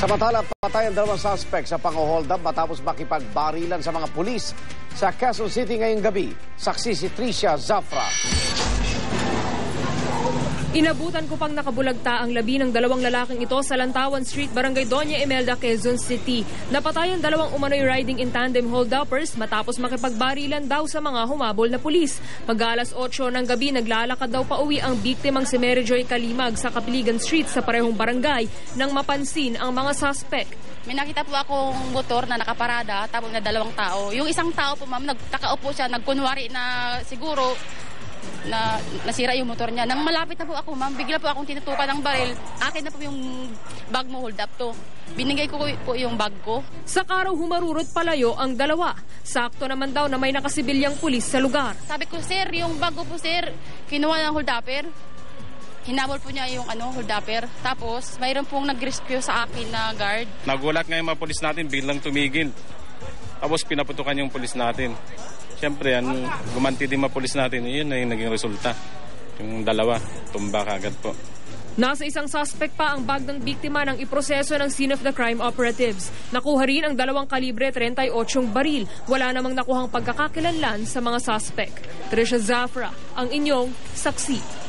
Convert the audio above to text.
Samantala, patay ang dalawang suspect sa pang-hold up matapos makipagbarilan sa mga pulis sa Quezon City ngayong gabi. Saksi si Tricia Zafra. Inabutan ko pang nakabulagta ang labi ng dalawang lalaking ito sa Lantawan Street, Barangay Doña Imelda, Quezon City. Napatay ang dalawang umano'y riding in tandem hold-uppers matapos makipagbarilan daw sa mga humabol na pulis. Pag-alas 8 ng gabi, naglalakad daw pa uwi ang biktimang si Mary Joy Kalimag sa Kapiligan Street sa parehong barangay nang mapansin ang mga suspect. May nakita po akong motor na nakaparada tapos na dalawang tao. Yung isang tao po, ma'am, nagtakaupo siya, nagkunwari na siguro na nasira yung motor niya. Nang malapit na po ako, ma'am, bigla po akong tinutukan ng baril. Akin na po yung bag mo, hold up to. Binigay ko po yung bag ko. Sa karaw humarurot palayo ang dalawa. Sakto naman daw na may nakasibilyang pulis sa lugar. Sabi ko, sir, yung bag ko po, sir, kinuha ng hold upper. Hinabol po niya yung hold upper. Tapos, mayroon pong nag-rescue sa akin na guard. Nagulat nga yung mga pulis natin, biglang tumigil. Tapos pinaputukan yung pulis natin. Siyempre, gumanti din mga pulis natin, yun na yung naging resulta. Yung dalawa, tumba kaagad po. Nasa isang suspect pa ang bag ng biktima ng iproseso ng scene of the crime operatives. Nakuha rin ang 2 kalibre 38 baril. Wala namang nakuhang pagkakakilanlan sa mga suspect. Tricia Zafra, ang inyong saksi.